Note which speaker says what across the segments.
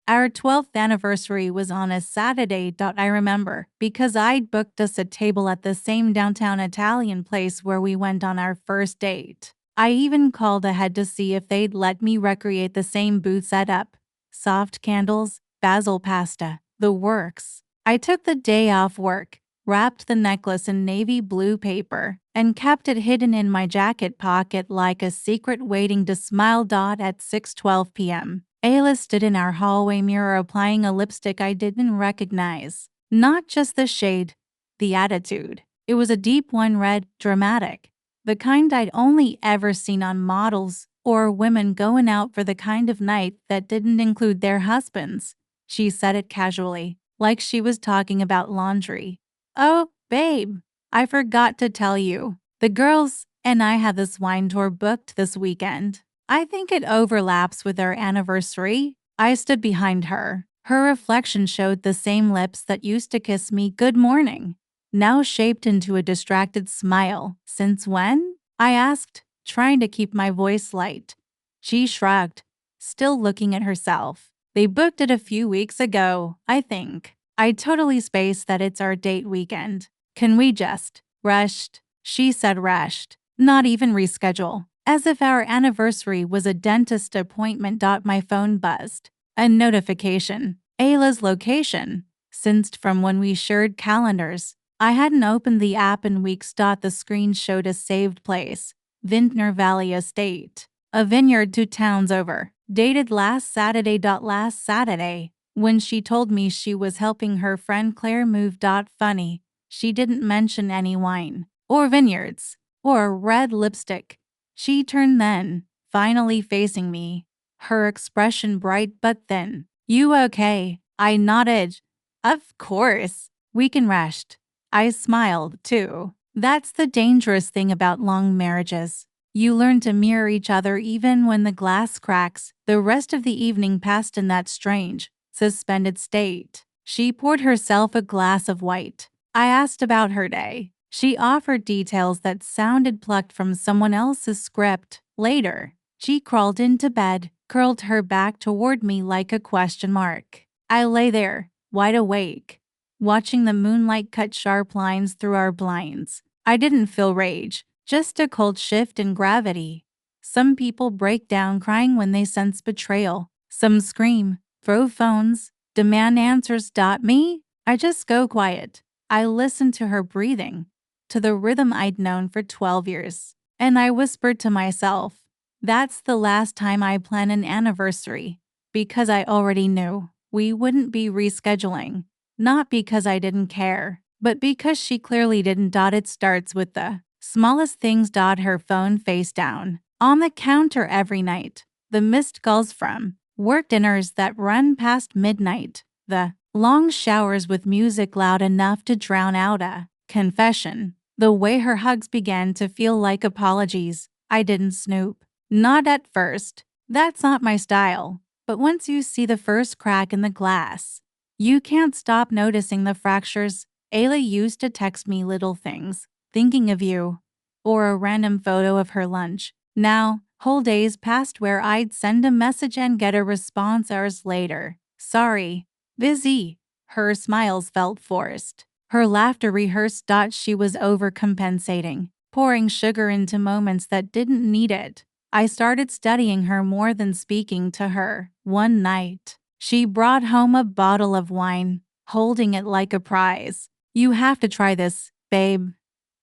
Speaker 1: Our 12th anniversary was on a Saturday. I remember because I'd booked us a table at the same downtown Italian place where we went on our first date. I even called ahead to see if they'd let me recreate the same booth setup. Soft candles, basil pasta, the works. I took the day off work, wrapped the necklace in navy blue paper, and kept it hidden in my jacket pocket like a secret waiting to smile. At 6:12 p.m. Ayla stood in our hallway mirror applying a lipstick I didn't recognize. Not just the shade, the attitude. It was a deep one, red, dramatic. The kind I'd only ever seen on models or women going out for the kind of night that didn't include their husbands. She said it casually, like she was talking about laundry. "Oh, babe, I forgot to tell you. The girls and I have this wine tour booked this weekend. I think it overlaps with our anniversary." I stood behind her. Her reflection showed the same lips that used to kiss me good morning, now shaped into a distracted smile. "Since when?" I asked, trying to keep my voice light. She shrugged, still looking at herself. "They booked it a few weeks ago, I think." I totally spaced that it's our date weekend. "Can we just rushed?" She said rushed. "Not even reschedule." As if our anniversary was a dentist appointment. My phone buzzed. A notification. Ayla's location. Synced from when we shared calendars. I hadn't opened the app in weeks. The screen showed a saved place. Vintner Valley Estate. A vineyard 2 towns over. Dated last Saturday. Last Saturday. When she told me she was helping her friend Claire move. Funny. She didn't mention any wine. Or vineyards. Or red lipstick. She turned then, finally facing me. Her expression bright but thin. "You okay?" I nodded. "Of course." We can rest. I smiled, too. That's the dangerous thing about long marriages. You learn to mirror each other even when the glass cracks. The rest of the evening passed in that strange, suspended state. She poured herself a glass of white. I asked about her day. She offered details that sounded plucked from someone else's script. Later, she crawled into bed, curled her back toward me like a question mark. I lay there, wide awake, watching the moonlight cut sharp lines through our blinds. I didn't feel rage, just a cold shift in gravity. Some people break down crying when they sense betrayal. Some scream, throw phones, demand answers. Me? I just go quiet. I listened to her breathing, to the rhythm I'd known for 12 years. And I whispered to myself, that's the last time I plan an anniversary, because I already knew we wouldn't be rescheduling. Not because I didn't care, but because she clearly didn't. It starts with the smallest things. Her phone face down, on the counter every night. The missed calls from work dinners that run past midnight. The long showers with music loud enough to drown out a confession. The way her hugs began to feel like apologies. I didn't snoop. Not at first. That's not my style. But once you see the first crack in the glass, you can't stop noticing the fractures. Ayla used to text me little things, thinking of you, or a random photo of her lunch. Now, whole days passed where I'd send a message and get a response hours later. "Sorry. Busy." Her smiles felt forced. Her laughter rehearsed. She was overcompensating, pouring sugar into moments that didn't need it. I started studying her more than speaking to her. One night, she brought home a bottle of wine, holding it like a prize. "You have to try this, babe,"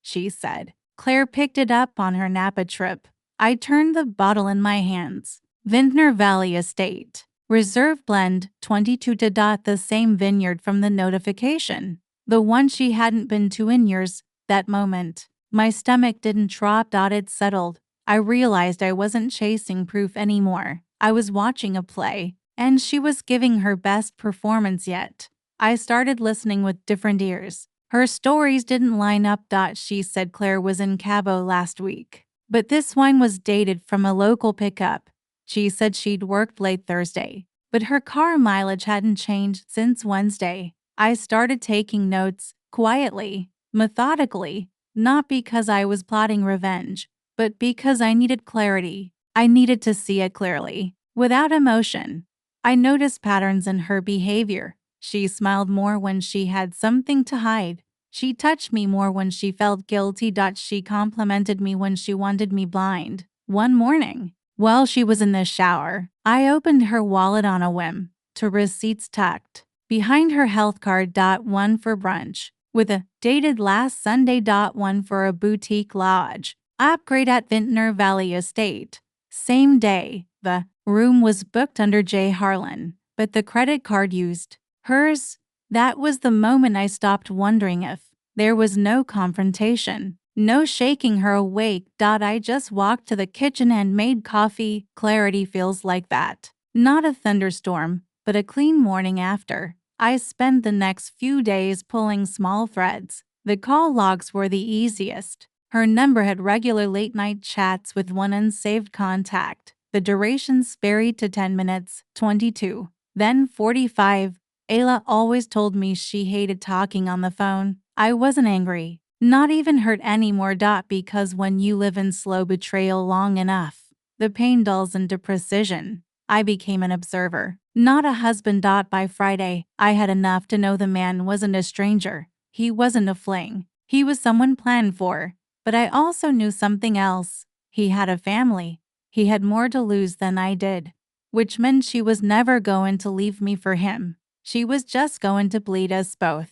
Speaker 1: she said. Claire picked it up on her Napa trip. I turned the bottle in my hands. Vintner Valley Estate. Reserve blend, 22 to. The same vineyard from the notification. The one she hadn't been to in years. That moment, my stomach didn't drop. It settled. I realized I wasn't chasing proof anymore. I was watching a play, and she was giving her best performance yet. I started listening with different ears. Her stories didn't line up. She said Claire was in Cabo last week, but this wine was dated from a local pickup. She said she'd worked late Thursday, but her car mileage hadn't changed since Wednesday. I started taking notes, quietly, methodically, not because I was plotting revenge, but because I needed clarity. I needed to see it clearly, without emotion. I noticed patterns in her behavior. She smiled more when she had something to hide. She touched me more when she felt guilty. She complimented me when she wanted me blind. One morning, while she was in the shower, I opened her wallet on a whim, to receipts tucked behind her health card. One for brunch, with a dated last Sunday. One for a boutique lodge upgrade at Vintner Valley Estate. Same day, the room was booked under J. Harlan, but the credit card used hers. That was the moment I stopped wondering if there was no confrontation, no shaking her awake. I just walked to the kitchen and made coffee. Clarity feels like that. Not a thunderstorm, but a clean morning after. I spent the next few days pulling small threads. The call logs were the easiest. Her number had regular late-night chats with one unsaved contact. The durations varied to 10 minutes, 22, then 45. Ayla always told me she hated talking on the phone. I wasn't angry, not even hurt anymore. Because when you live in slow betrayal long enough, the pain dulls into precision. I became an observer, not a husband. By Friday, I had enough to know the man wasn't a stranger. He wasn't a fling. He was someone planned for. But I also knew something else. He had a family. He had more to lose than I did, which meant she was never going to leave me for him. She was just going to bleed us both.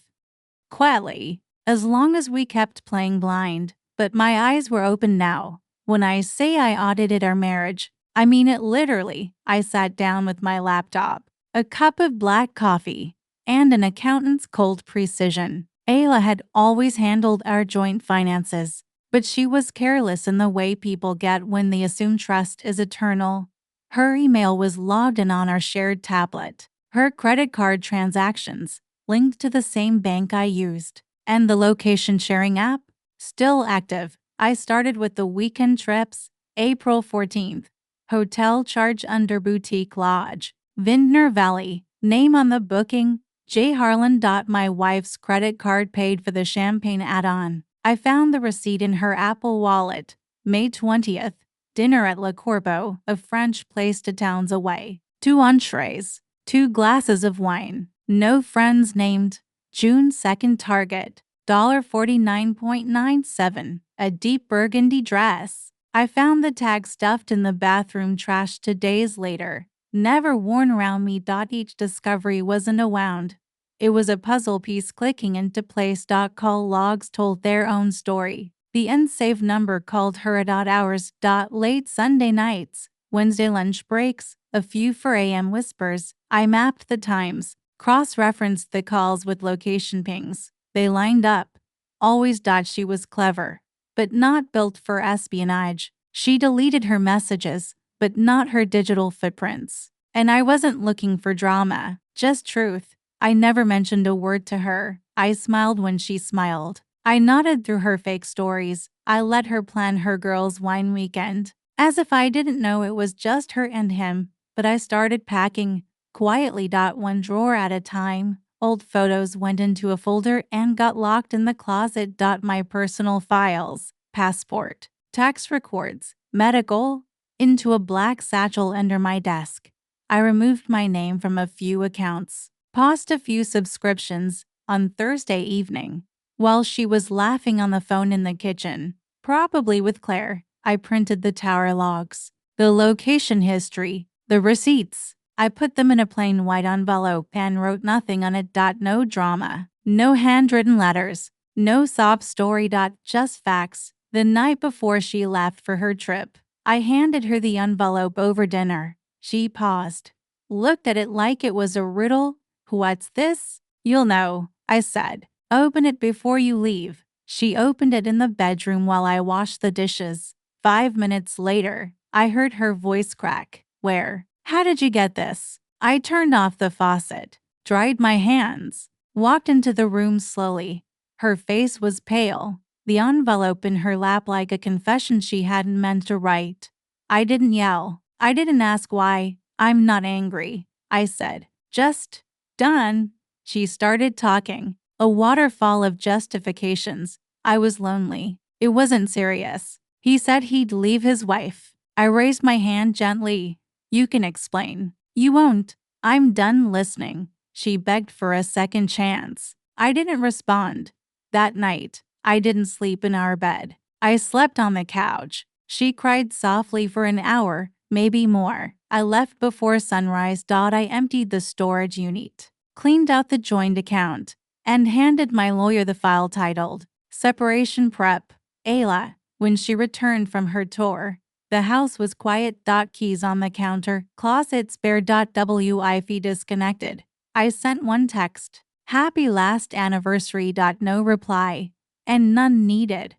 Speaker 1: Quietly, as long as we kept playing blind. But my eyes were open now. When I say I audited our marriage, I mean it literally. I sat down with my laptop, a cup of black coffee, and an accountant's cold precision. Ayla had always handled our joint finances, but she was careless in the way people get when they assume trust is eternal. Her email was logged in on our shared tablet. Her credit card transactions linked to the same bank I used, and the location sharing app still active. I started with the weekend trips. April 14th. Hotel charge under boutique lodge, Vintner Valley. Name on the booking, J. Harlan. My wife's credit card paid for the champagne add-on. I found the receipt in her Apple Wallet. May 20th. Dinner at Le Corbeau, a French place 2 towns away. 2 entrees, 2 glasses of wine. No friends named. June 2nd. Target, $49.97. A deep burgundy dress. I found the tag stuffed in the bathroom trash 2 days later. Never worn around me. Each discovery wasn't a wound. It was a puzzle piece clicking into place. Call logs told their own story. The unsaved number called her at odd hours. Late Sunday nights, Wednesday lunch breaks, a few 4 a.m. whispers. I mapped the times, cross-referenced the calls with location pings. They lined up. Always. She was clever, but not built for espionage. She deleted her messages, but not her digital footprints. And I wasn't looking for drama, just truth. I never mentioned a word to her. I smiled when she smiled. I nodded through her fake stories. I let her plan her girls' wine weekend, as if I didn't know it was just her and him. But I started packing, quietly. One drawer at a time. Old photos went into a folder and got locked in the closet. My personal files, passport, tax records, medical, into a black satchel under my desk. I removed my name from a few accounts, paused a few subscriptions. On Thursday evening, while she was laughing on the phone in the kitchen, probably with Claire, I printed the tower logs, the location history, the receipts. I put them in a plain white envelope and wrote nothing on it. No drama, no handwritten letters, no sob story. Just facts. The night before she left for her trip, I handed her the envelope over dinner. She paused, looked at it like it was a riddle. What's this? You'll know, I said. Open it before you leave. She opened it in the bedroom while I washed the dishes. 5 minutes later, I heard her voice crack. Where? How did you get this? I turned off the faucet, dried my hands, walked into the room slowly. Her face was pale, the envelope in her lap like a confession she hadn't meant to write. I didn't yell. I didn't ask why. I'm not angry, I said. Just done. She started talking, a waterfall of justifications. I was lonely. It wasn't serious. He said he'd leave his wife. I raised my hand gently. You can explain. You won't. I'm done listening. She begged for a second chance. I didn't respond. That night, I didn't sleep in our bed. I slept on the couch. She cried softly for an hour, maybe more. I left before sunrise. I emptied the storage unit, cleaned out the joint account, and handed my lawyer the file titled Separation Prep. Ayla, when she returned from her tour, the house was quiet. Keys on the counter, closet spare. Wi-Fi disconnected. I sent one text. Happy last anniversary. No reply. And none needed.